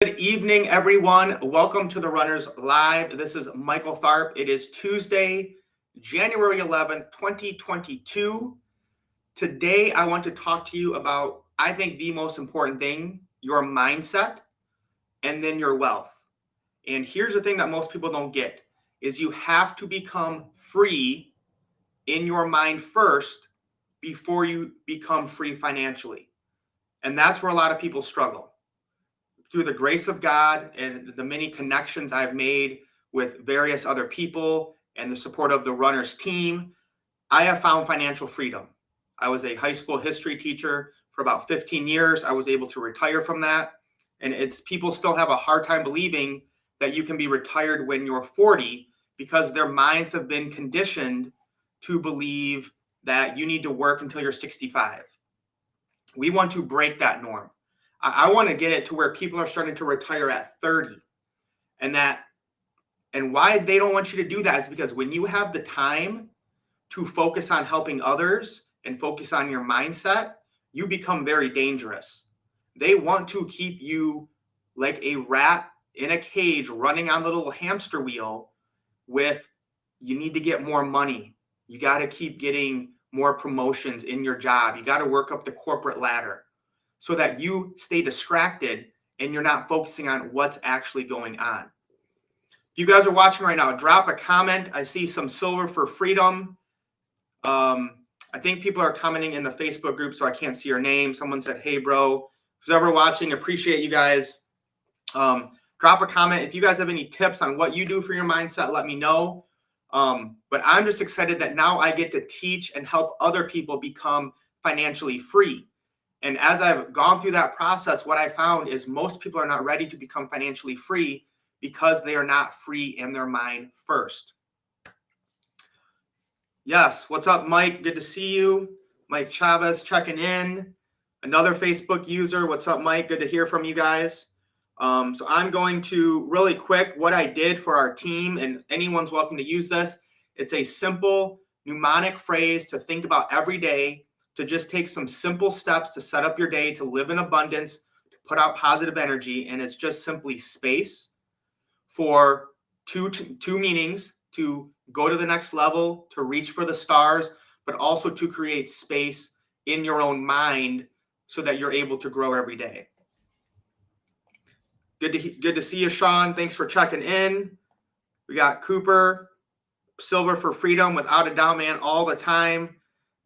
Good evening, everyone. Welcome to the Runners Live. This is Michael Tharp. It is Tuesday, January 11th, 2022. Today, I want to talk to you about, I think, the most important thing, your mindset and then your wealth. And here's the thing that most people don't get is you have to become free in your mind first before you become free financially. And that's where a lot of people struggle. Through the grace of God and the many connections I've made with various other people and the support of the Runners team, I have found financial freedom. I was a high school history teacher for about 15 years. I was able to retire from that. And it's people still have a hard time believing that you can be retired when you're 40 because their minds have been conditioned to believe that you need to work until you're 65. We want to break that norm. I want to get it to where people are starting to retire at 30. And why they don't want you to do that is because when you have the time to focus on helping others and focus on your mindset, you become very dangerous. They want to keep you like a rat in a cage running on the little hamster wheel with, you need to get more money. You got to keep getting more promotions in your job. You got to work up the corporate ladder so that you stay distracted and you're not focusing on what's actually going on. If you guys are watching right now, drop a comment. I see some silver for freedom. I think people are commenting in the Facebook group, so I can't see your name. Someone said, hey, bro. Who's ever watching, appreciate you guys. Drop a comment. If you guys have any tips on what you do for your mindset, let me know. But I'm just excited that now I get to teach and help other people become financially free. And as I've gone through that process, what I found is most people are not ready to become financially free because they are not free in their mind first. Yes, what's up, Mike? Good to see you. Mike Chavez checking in. Another Facebook user. What's up, Mike? Good to hear from you guys. So I'm going to really quick what I did for our team, and anyone's welcome to use this. It's a simple mnemonic phrase to think about every day, to just take some simple steps to set up your day, to live in abundance, to put out positive energy. And it's just simply space for two meanings: to go to the next level, to reach for the stars, but also to create space in your own mind so that you're able to grow every day. Good to see you, Sean. Thanks for checking in. We got Cooper, silver for freedom, without a doubt, man, all the time.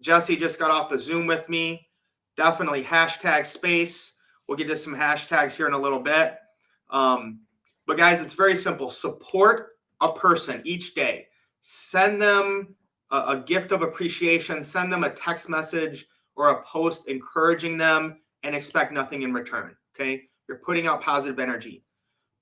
Jesse just got off the Zoom with me. Definitely hashtag space. We'll get to some hashtags here in a little bit. But guys, it's very simple. Support a person each day. Send them a gift of appreciation. Send them a text message or a post encouraging them, and expect nothing in return. Okay? You're putting out positive energy.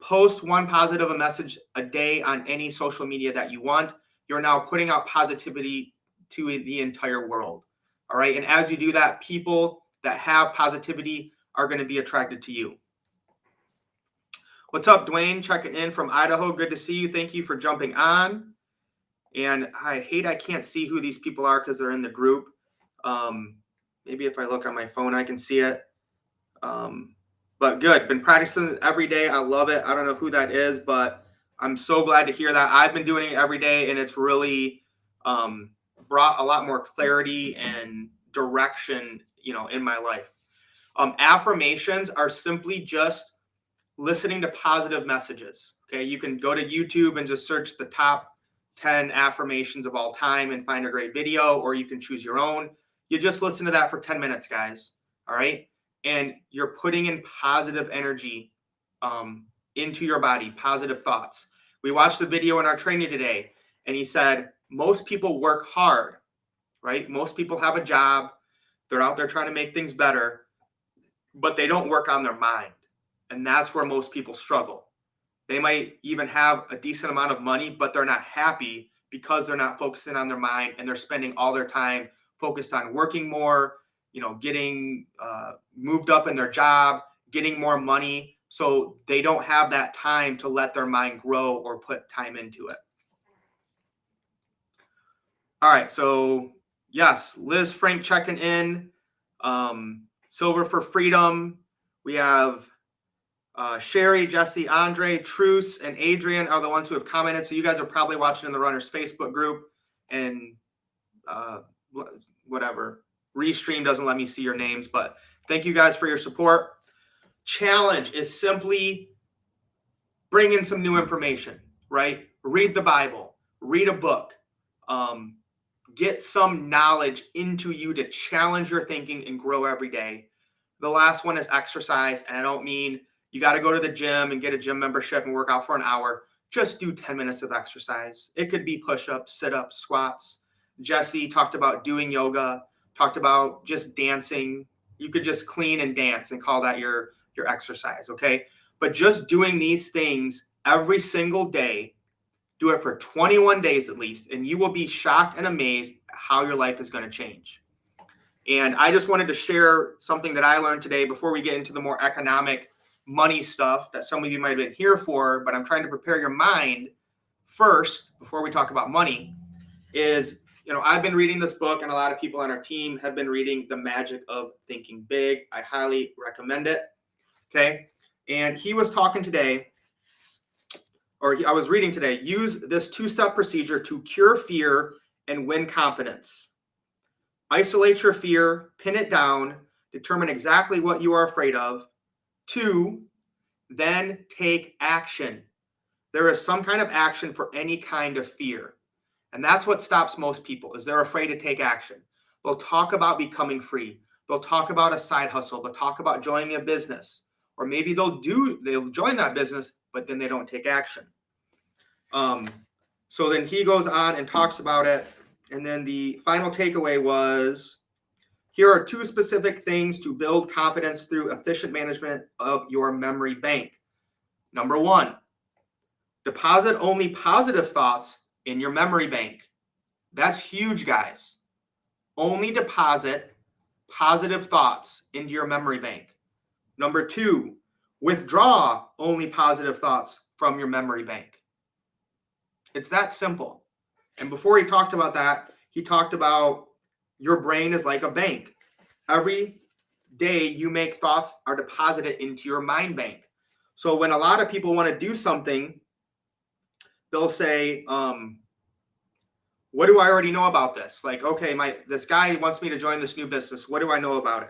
Post one positive message a day on any social media that you want. You're now putting out positivity to the entire world. All right. And as you do that, people that have positivity are going to be attracted to you. What's up, Dwayne? Checking in from Idaho. Good to see you. Thank you for jumping on. And I can't see who these people are because they're in the group. Maybe if I look on my phone, I can see it. But good. Been practicing every day. I love it. I don't know who that is, but I'm so glad to hear that. I've been doing it every day, and it's really brought a lot more clarity and direction, in my life. Affirmations are simply just listening to positive messages. Okay. You can go to YouTube and just search the top 10 affirmations of all time and find a great video, or you can choose your own. You just listen to that for 10 minutes, guys. All right. And you're putting in positive energy into your body, positive thoughts. We watched the video in our training today, and he said, most people work hard, right? Most people have a job. They're out there trying to make things better, but they don't work on their mind. And that's where most people struggle. They might even have a decent amount of money, but they're not happy because they're not focusing on their mind, and they're spending all their time focused on working more, getting moved up in their job, getting more money. So they don't have that time to let their mind grow or put time into it. All right. So yes, Liz Frank checking in. Silver for freedom. We have Sherry, Jesse, Andre, Truce, and Adrian are the ones who have commented. So you guys are probably watching in the Runners Facebook group, and whatever. Restream doesn't let me see your names, but thank you guys for your support. Challenge is simply bring in some new information, right? Read the Bible, read a book, get some knowledge into you to challenge your thinking and grow every day. The last one is exercise. And I don't mean you got to go to the gym and get a gym membership and work out for an hour. Just do 10 minutes of exercise. It could be push-ups, sit-ups, squats. Jesse talked about doing yoga, talked about just dancing. You could just clean and dance and call that your exercise, okay? But just doing these things every single day, do it for 21 days at least, and you will be shocked and amazed how your life is going to change. And I just wanted to share something that I learned today before we get into the more economic money stuff that some of you might have been here for, but I'm trying to prepare your mind first before we talk about money is, I've been reading this book, and a lot of people on our team have been reading The Magic of Thinking Big. I highly recommend it. Okay. And he was talking today, I was reading today, use this 2-step procedure to cure fear and win confidence. Isolate your fear, pin it down, determine exactly what you are afraid of. 2, then take action. There is some kind of action for any kind of fear. And that's what stops most people, is they're afraid to take action. They'll talk about becoming free. They'll talk about a side hustle. They'll talk about joining a business. Or maybe they'll join that business, but then they don't take action. So then he goes on and talks about it. And then the final takeaway was, here are 2 specific things to build confidence through efficient management of your memory bank. Number 1, deposit only positive thoughts in your memory bank. That's huge, guys. Only deposit positive thoughts into your memory bank. Number 2, withdraw only positive thoughts from your memory bank. It's that simple. And before he talked about that, he talked about your brain is like a bank. Every day you make thoughts are deposited into your mind bank. So when a lot of people want to do something, they'll say, what do I already know about this? Like, okay, this guy wants me to join this new business. What do I know about it?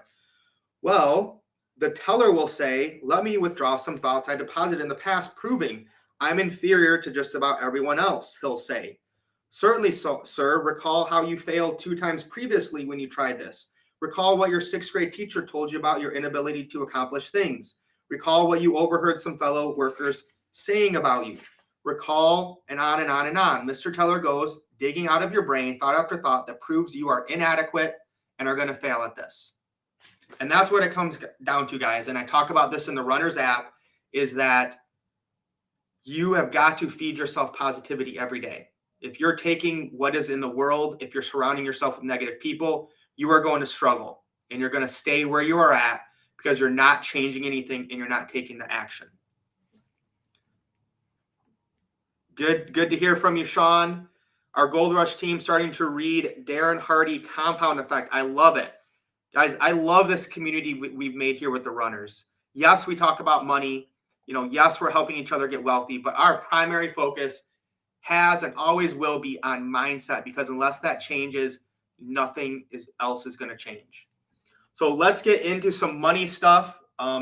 Well, the teller will say, let me withdraw some thoughts I deposited in the past, proving I'm inferior to just about everyone else, he'll say. Certainly, so, sir, recall how you failed 2 times previously when you tried this. Recall what your 6th grade teacher told you about your inability to accomplish things. Recall what you overheard some fellow workers saying about you. Recall, and on and on and on. Mr. Teller goes, digging out of your brain thought after thought that proves you are inadequate and are going to fail at this. And that's what it comes down to, guys. And I talk about this in the Runners app, is that you have got to feed yourself positivity every day. If you're taking what is in the world, if you're surrounding yourself with negative people, you are going to struggle, and you're going to stay where you are at because you're not changing anything and you're not taking the action. Good to hear from you, Sean. Our Gold Rush team starting to read Darren Hardy, Compound Effect. I love it. Guys, I love this community we've made here with the Runners. Yes, we talk about money. Yes, we're helping each other get wealthy, but our primary focus has and always will be on mindset, because unless that changes, nothing else is going to change. So let's get into some money stuff.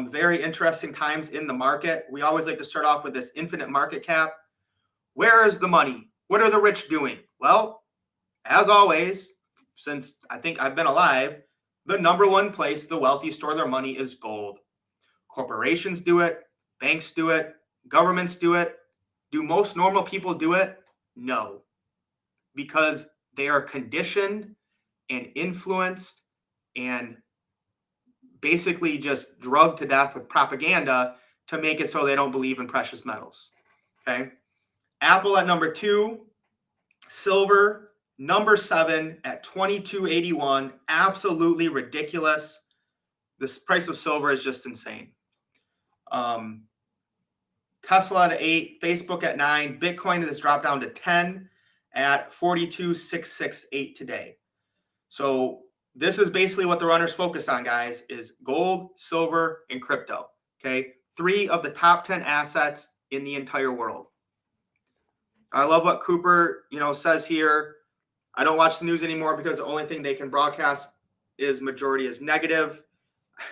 Very interesting times in the market. We always like to start off with this infinite market cap. Where is the money? What are the rich doing? Well, as always, since I think I've been alive, the number 1 place the wealthy store their money is gold. Corporations do it. Banks do it. Governments do it. Do most normal people do it? No. Because they are conditioned and influenced and basically just drugged to death with propaganda to make it so they don't believe in precious metals. Okay. Apple at number 2, silver number 7 at $22.81. Absolutely ridiculous. This price of silver is just insane. Tesla at 8, Facebook at 9, Bitcoin has dropped down to 10 at 42,668 today. So this is basically what the Runners focus on, guys, is gold, silver, and crypto. Okay. 3 of the top 10 assets in the entire world. I love what Cooper, says here. I don't watch the news anymore because the only thing they can broadcast is majority is negative.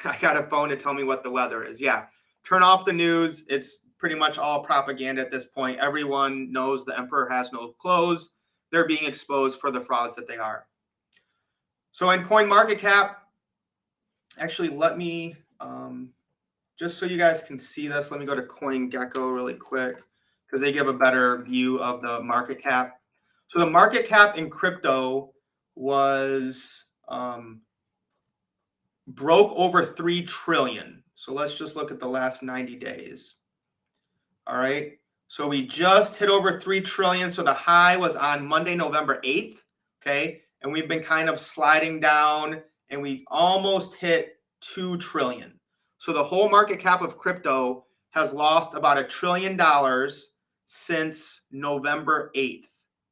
I got a phone to tell me what the weather is. Yeah. Turn off the news. It's pretty much all propaganda at this point. Everyone knows the emperor has no clothes. They're being exposed for the frauds that they are. So in CoinMarketCap, actually, let me, just so you guys can see this, let me go to CoinGecko really quick because they give a better view of the market cap. So the market cap in crypto was broke over 3 trillion. So let's just look at the last 90 days. All right. So we just hit over 3 trillion. So the high was on Monday, November 8th. Okay. And we've been kind of sliding down and we almost hit 2 trillion. So the whole market cap of crypto has lost about $1 trillion since November 8th.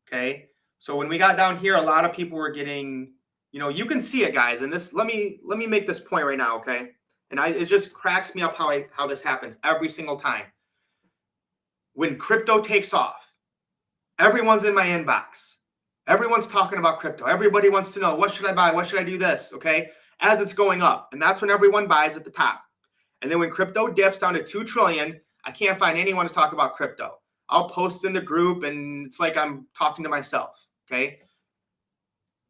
Okay. So when we got down here, a lot of people were getting, you can see it, guys. And this, let me make this point right now. Okay. And it just cracks me up how this happens every single time. When crypto takes off, everyone's in my inbox. Everyone's talking about crypto. Everybody wants to know, what should I buy? What should I do this? Okay. As it's going up. And that's when everyone buys at the top. And then when crypto dips down to 2 trillion, I can't find anyone to talk about crypto. I'll post in the group and it's like I'm talking to myself. Okay.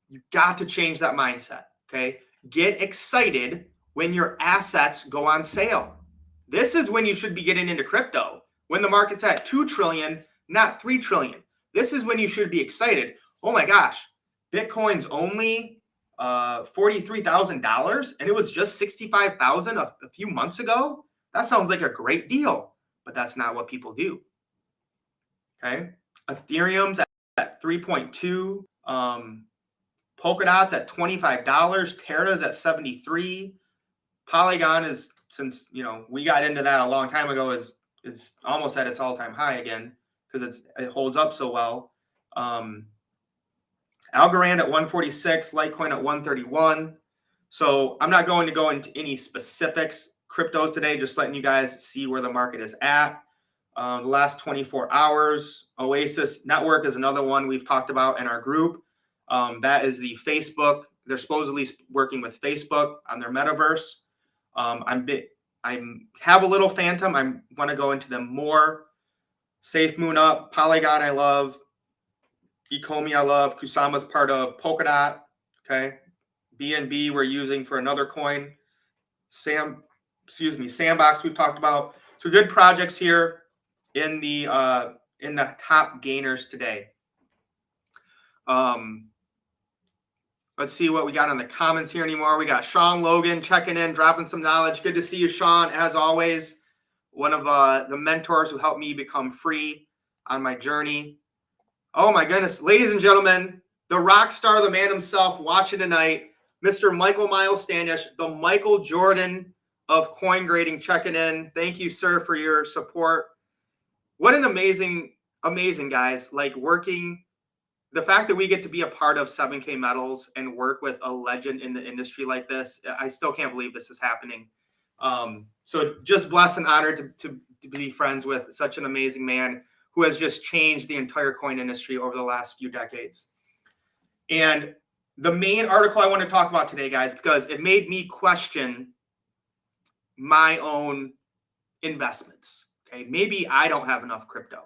You got to change that mindset. Okay. Get excited when your assets go on sale. This is when you should be getting into crypto. When the market's at 2 trillion, not 3 trillion. This is when you should be excited. Oh my gosh, Bitcoin's only $43,000 and it was just $65,000 a few months ago. That sounds like a great deal, but that's not what people do. Okay. Ethereum's at 3.2. Polkadot's at $25. Terra's at 73. Polygon is, since we got into that a long time ago, is almost at its all-time high again because it holds up so well. Algorand at 146, Litecoin at 131. So I'm not going to go into any specifics cryptos today, just letting you guys see where the market is at. The last 24 hours, Oasis Network is another one we've talked about in our group. That is the Facebook. They're supposedly working with Facebook on their metaverse. I have a little Phantom. I want to go into them more. Safe Moon up. Polygon I love. Ecomi I love. Kusama's part of Polkadot. Okay. BNB we're using for another coin. Sandbox we've talked about. So good projects here in the top gainers today. Let's see what we got in the comments here anymore. We got Sean Logan checking in, dropping some knowledge. Good to see you, Sean. As always, one of the mentors who helped me become free on my journey. Oh my goodness. Ladies and gentlemen, the rock star, the man himself, watching tonight, Mr. Michael Miles Standish, the Michael Jordan of coin grading, checking in. Thank you, sir, for your support. What an amazing guys, like working. The fact that we get to be a part of 7K Metals and work with a legend in the industry like this, I still can't believe this is happening. So just blessed and honored to be friends with such an amazing man who has just changed the entire coin industry over the last few decades. And the main article I want to talk about today, guys, because it made me question my own investments. Okay, maybe I don't have enough crypto.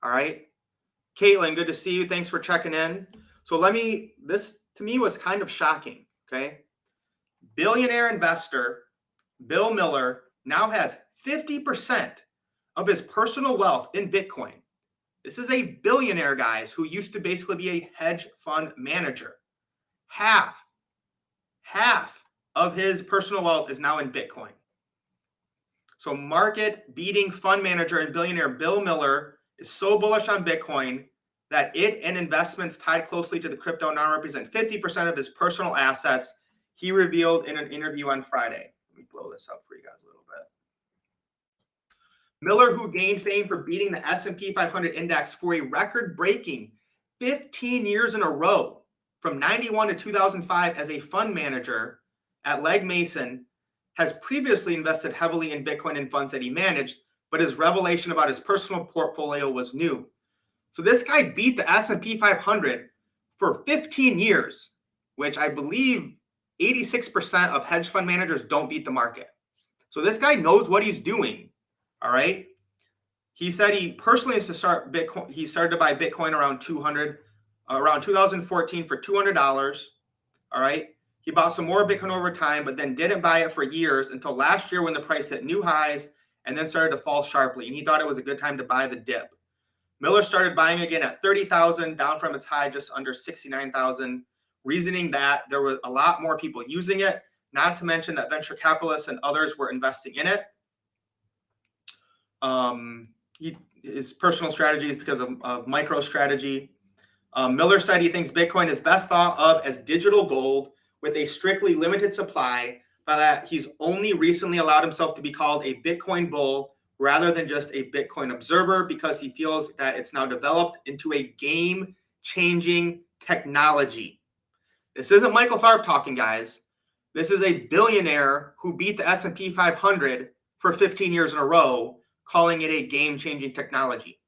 All right. Caitlin, good to see you. Thanks for checking in. So this to me was kind of shocking. Okay. Billionaire investor Bill Miller now has 50% of his personal wealth in Bitcoin. This is a billionaire, guys, who used to basically be a hedge fund manager. Half of his personal wealth is now in Bitcoin. So market beating fund manager and billionaire Bill Miller is so bullish on Bitcoin that it and investments tied closely to the crypto now represent 50% of his personal assets, he revealed in an interview on Friday. Let me blow this up for you guys a little bit. Miller, who gained fame for beating the S&P 500 index for a record-breaking 15 years in a row, from 91 to 2005 as a fund manager at Legg Mason, has previously invested heavily in Bitcoin and funds that he managed, but his revelation about his personal portfolio was new. So this guy beat the S&P 500 for 15 years, which I believe 86% of hedge fund managers don't beat the market. So this guy knows what he's doing, all right? He said he personally is to start Bitcoin. He started to buy Bitcoin around 2014 for $200, all right? He bought some more Bitcoin over time, but then didn't buy it for years until last year when the price hit new highs and then started to fall sharply. And he thought it was a good time to buy the dip. Miller started buying again at 30,000, down from its high just under 69,000, reasoning that there were a lot more people using it, not to mention that venture capitalists and others were investing in it. His personal strategy is because of micro strategy. Miller said he thinks Bitcoin is best thought of as digital gold with a strictly limited supply, but that he's only recently allowed himself to be called a Bitcoin bull rather than just a Bitcoin observer because he feels that it's now developed into a game-changing technology. This isn't Michael Tharp talking, guys. This is a billionaire who beat the S&P 500 for 15 years in a row, calling it a game-changing technology.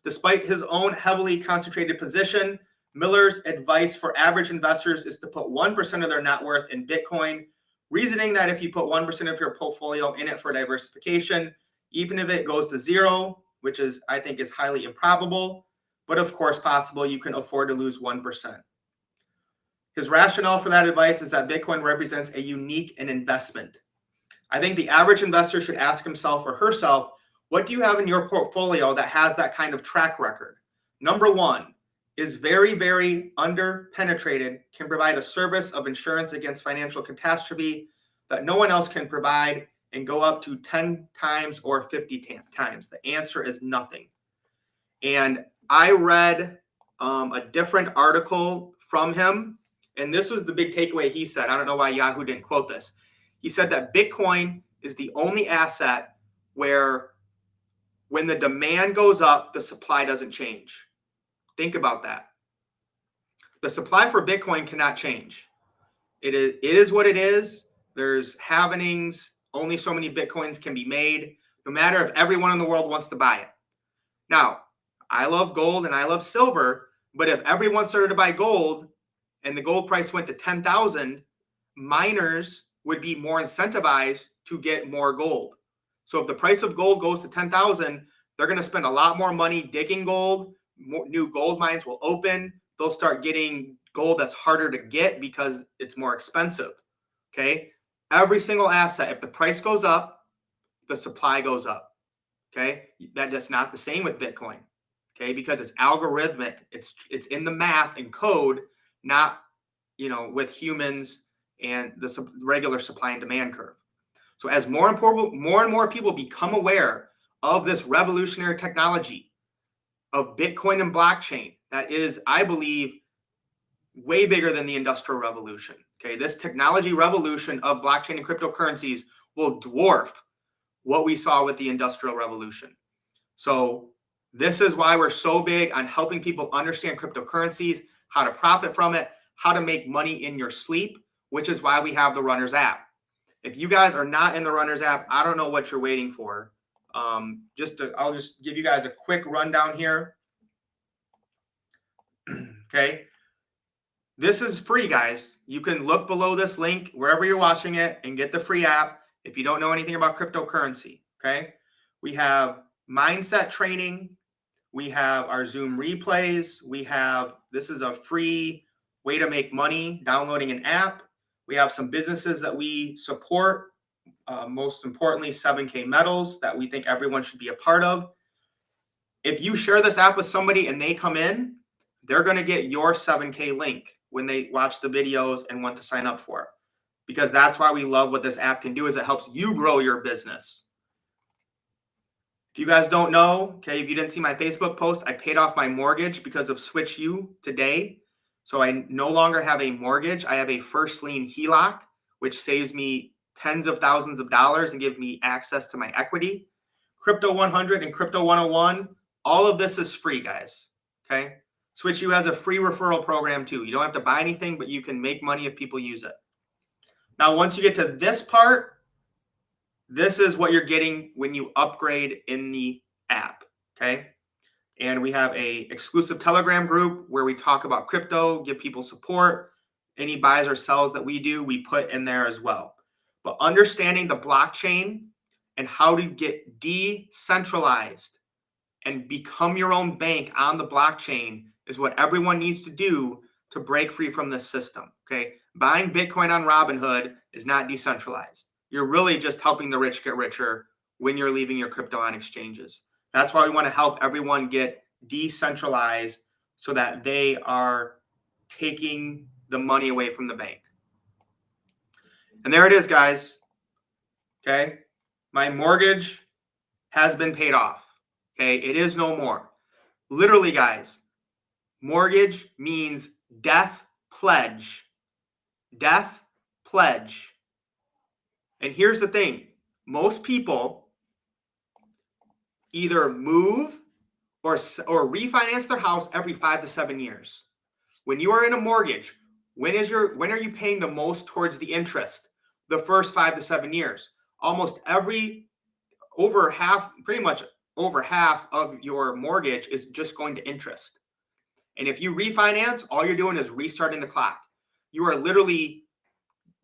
Despite his own heavily concentrated position, Miller's advice for average investors is to put 1% of their net worth in Bitcoin, reasoning that if you put 1% of your portfolio in it for diversification, even if it goes to zero, which is, I think, is highly improbable, but of course possible, you can afford to lose 1%. His rationale for that advice is that Bitcoin represents a unique investment. I think the average investor should ask himself or herself, what do you have in your portfolio that has that kind of track record? Number one, is very, very under-penetrated, can provide a service of insurance against financial catastrophe that no one else can provide and go up to 10 times or 50 times. The answer is nothing. And I read a different article from him, and this was the big takeaway he said. I don't know why Yahoo didn't quote this. He said that Bitcoin is the only asset where when the demand goes up, the supply doesn't change. Think about that. The supply for Bitcoin cannot change. It is what it is. There's halvenings. Only so many Bitcoins can be made, no matter if everyone in the world wants to buy it. Now, I love gold and I love silver, but if everyone started to buy gold and the gold price went to 10,000, miners would be more incentivized to get more gold. So if the price of gold goes to 10,000, they're going to spend a lot more money digging gold. New gold mines will open. They'll start getting gold that's harder to get because it's more expensive. Okay. Every single asset, if the price goes up, the supply goes up. Okay. That's not the same with Bitcoin. Okay. Because it's algorithmic. It's in the math and code, not, with humans and the regular supply and demand curve. So as more and more people become aware of this revolutionary technology of Bitcoin and blockchain, that is, I believe, way bigger than the Industrial Revolution. Okay, this technology revolution of blockchain and cryptocurrencies will dwarf what we saw with the Industrial Revolution. So this is why we're so big on helping people understand cryptocurrencies, how to profit from it, how to make money in your sleep, which is why we have the Runners app. If you guys are not in the Runners app, I don't know what you're waiting for. I'll just give you guys a quick rundown here. Okay. This is free, guys. You can look below this link wherever you're watching it and get the free app if you don't know anything about cryptocurrency. Okay. We have mindset training. We have our Zoom replays. This is a free way to make money downloading an app. We have some businesses that we support. Most importantly, 7K Metals that we think everyone should be a part of. If you share this app with somebody and they come in, they're going to get your 7K link when they watch the videos and want to sign up for it. Because that's why we love what this app can do, is it helps you grow your business. If you guys don't know, okay, if you didn't see my Facebook post, I paid off my mortgage because of Switch U today. So I no longer have a mortgage. I have a first lien HELOC, which saves me tens of thousands of dollars and gives me access to my equity. Crypto 100 and Crypto 101, all of this is free, guys. Okay. Switch U has a free referral program too. You don't have to buy anything, but you can make money if people use it. Now, once you get to this part, This is what you're getting when you upgrade in the app, okay? And we have a exclusive Telegram group where we talk about crypto, give people support. Any buys or sells that we do, we put in there as well. But understanding the blockchain and how to get decentralized and become your own bank on the blockchain is what everyone needs to do to break free from this system, okay? Buying Bitcoin on Robinhood is not decentralized. You're really just helping the rich get richer when you're leaving your crypto on exchanges. That's why we want to help everyone get decentralized so that they are taking the money away from the bank. And there it is, guys. Okay. My mortgage has been paid off. Okay. It is no more. Literally, guys, mortgage means death pledge. Death pledge. And here's the thing. Most people either move or refinance their house every 5 to 7 years. When you are in a mortgage, when are you paying the most towards the interest? The first 5 to 7 years. Almost pretty much over half of your mortgage is just going to interest. And if you refinance, all you're doing is restarting the clock. You are literally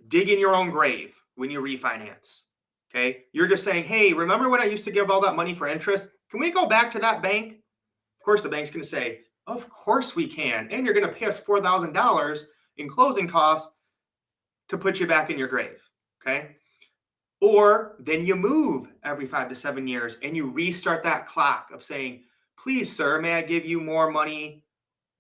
digging your own grave when you refinance. Okay? You're just saying, hey, remember when I used to give all that money for interest? Can we go back to that bank? Of course, the bank's going to say, of course we can. And you're going to pay us $4,000 in closing costs to put you back in your grave. Okay? Or then you move every 5 to 7 years and you restart that clock of saying, please, sir, may I give you more money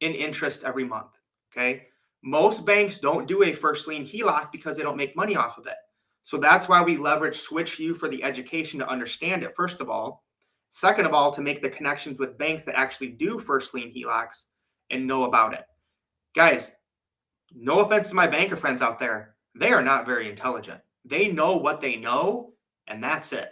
in interest every month? Okay? Most banks don't do a first lien HELOC because they don't make money off of it. So that's why we leverage Switch U for the education to understand it, first of all. Second of all, to make the connections with banks that actually do first lien HELOCs and know about it. Guys, no offense to my banker friends out there. They are not very intelligent. They know what they know, and that's it.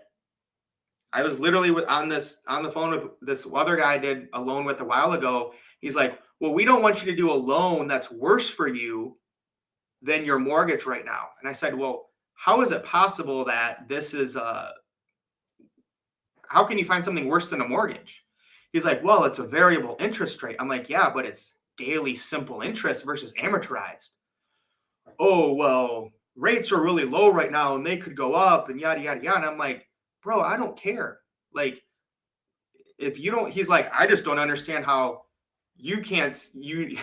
I was literally on the phone with this other guy I did a loan with a while ago. He's like, well, we don't want you to do a loan that's worse for you than your mortgage right now. And I said, well, how is it possible that this is how can you find something worse than a mortgage? He's like, well, it's a variable interest rate. I'm like, yeah, but it's daily simple interest versus amortized. Oh, well, rates are really low right now and they could go up and yada, yada, yada. And I'm like, bro, I don't care. Like, if you don't, he's like, I just don't understand how you can't, he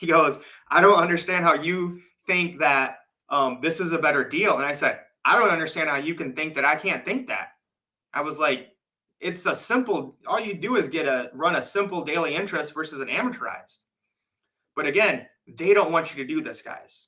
goes, I don't understand how you think that this is a better deal. And I said, I don't understand how you can think that I can't think that. I was like, it's a simple, all you do is run a simple daily interest versus an amortized. But again, they don't want you to do this, guys.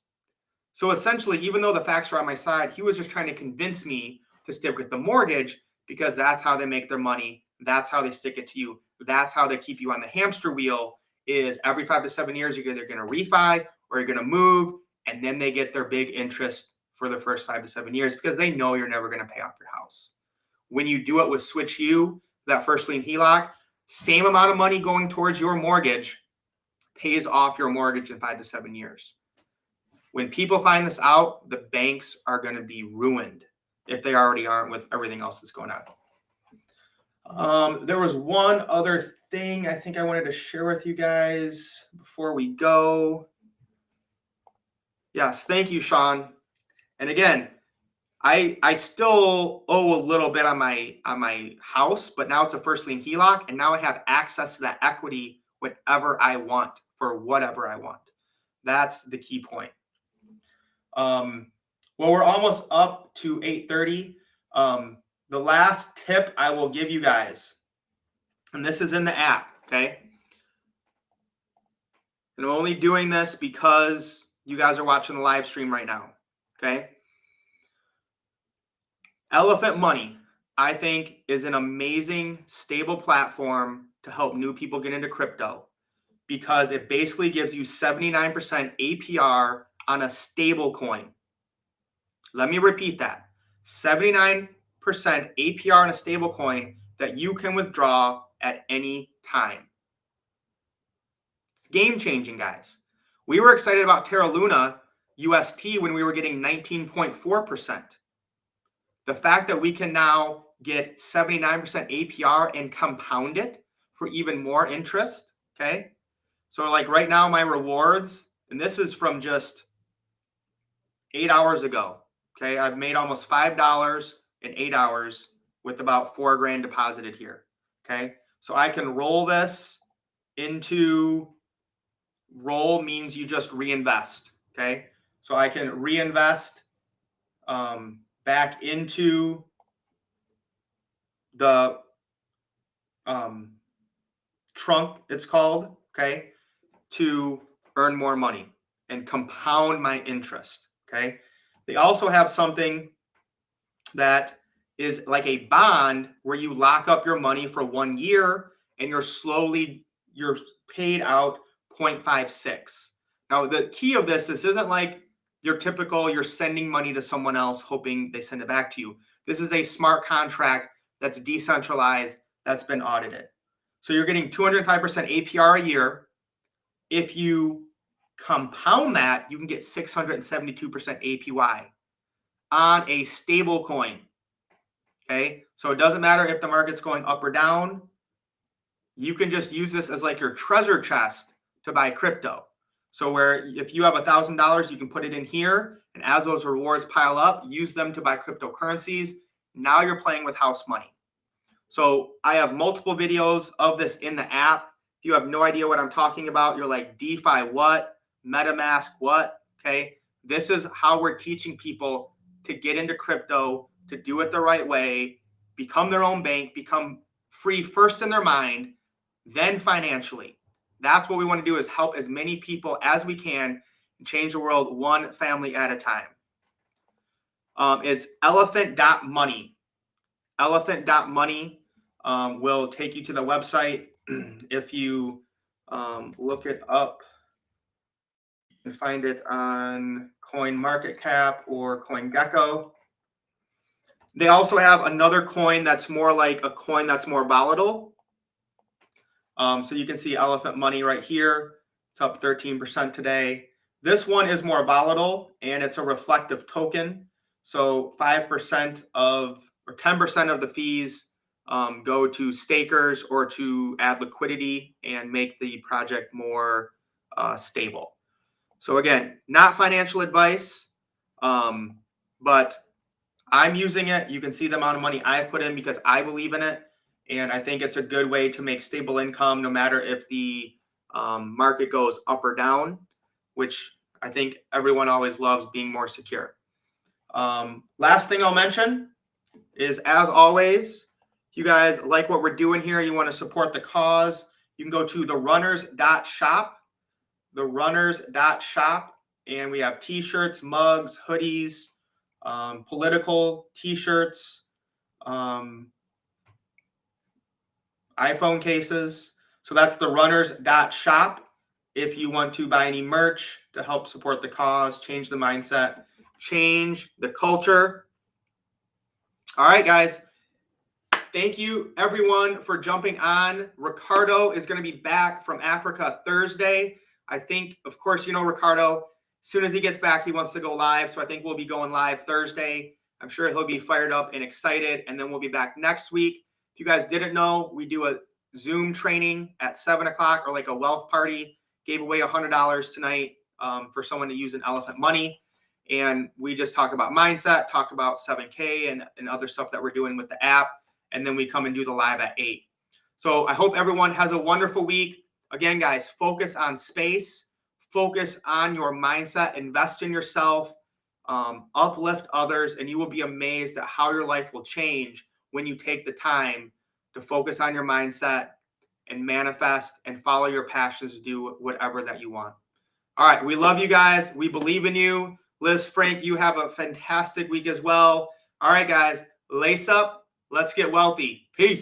So essentially, even though the facts are on my side, he was just trying to convince me to stick with the mortgage because that's how they make their money. That's how they stick it to you. That's how they keep you on the hamster wheel is every 5 to 7 years, you're either going to refi or you're going to move, and then they get their big interest for the first 5 to 7 years because they know you're never going to pay off your house. When you do it with Switch U, that first lien HELOC, same amount of money going towards your mortgage pays off your mortgage in 5 to 7 years. When people find this out, the banks are going to be ruined if they already aren't with everything else that's going on. There was one other thing I think I wanted to share with you guys before we go. Yes, thank you, Sean. And again, I still owe a little bit on my house, but now it's a first lien HELOC, and now I have access to that equity whenever I want for whatever I want. That's the key point. Well, we're almost up to 8:30. The last tip I will give you guys, and this is in the app, okay? And I'm only doing this because you guys are watching the live stream right now, okay? Elephant Money, I think, is an amazing, stable platform to help new people get into crypto because it basically gives you 79% APR on a stable coin. Let me repeat that. 79% APR on a stable coin that you can withdraw at any time. It's game changing, guys. We were excited about Terra Luna UST when we were getting 19.4%. The fact that we can now get 79% APR and compound it for even more interest, okay? So like right now, my rewards, and this is from just 8 hours ago, okay? I've made almost $5 in 8 hours with about $4 grand deposited here, okay? So I can roll this into, roll means you just reinvest, okay? So I can reinvest back into the trunk, it's called, okay, to earn more money and compound my interest, okay? They also have something that is like a bond where you lock up your money for 1 year and you're paid out 0.56. Now, the key of this isn't like your typical, you're sending money to someone else hoping they send it back to you. This is a smart contract that's decentralized, that's been audited. So you're getting 205% APR a year. If you compound that, you can get 672% APY on a stable coin. Okay, so it doesn't matter if the market's going up or down. You can just use this as like your treasure chest to buy crypto. So where if you have $1,000, you can put it in here, and as those rewards pile up, use them to buy cryptocurrencies. Now you're playing with house money. So I have multiple videos of this in the app. If you have no idea what I'm talking about, you're like, DeFi what? MetaMask what? Okay, this is how we're teaching people to get into crypto, to do it the right way, become their own bank, become free first in their mind, then financially. That's what we want to do, is help as many people as we can and change the world one family at a time. It's elephant.money. Elephant.money will take you to the website. If you look it up, you can find it on CoinMarketCap or CoinGecko. They also have another coin that's more like a coin that's more volatile. So you can see Elephant Money right here. It's up 13% today. This one is more volatile, and it's a reflective token. So 5% of, or 10% of the fees go to stakers or to add liquidity and make the project more stable. So again, not financial advice, but I'm using it. You can see the amount of money I put in because I believe in it. And I think it's a good way to make stable income no matter if the market goes up or down, which I think everyone always loves being more secure. Last thing I'll mention is, as always, if you guys like what we're doing here, you want to support the cause, you can go to therunners.shop, therunners.shop, and we have t-shirts, mugs, hoodies, political t-shirts, iPhone cases. So that's therunners.shop. If you want to buy any merch to help support the cause, change the mindset, change the culture. All right, guys. Thank you, everyone, for jumping on. Ricardo is going to be back from Africa Thursday. I think, of course, you know Ricardo. As soon as he gets back, he wants to go live. So I think we'll be going live Thursday. I'm sure he'll be fired up and excited. And then we'll be back next week. If you guys didn't know, we do a Zoom training at 7 o'clock, or like a wealth party. Gave away $100 tonight for someone to use an Elephant Money. And we just talk about mindset, talk about 7K and other stuff that we're doing with the app. And then we come and do the live at 8. So I hope everyone has a wonderful week. Again, guys, focus on space, focus on your mindset, invest in yourself, uplift others, and you will be amazed at how your life will change when you take the time to focus on your mindset and manifest and follow your passions to do whatever that you want. All right. We love you guys. We believe in you. Liz, Frank, you have a fantastic week as well. All right, guys, lace up. Let's get wealthy. Peace.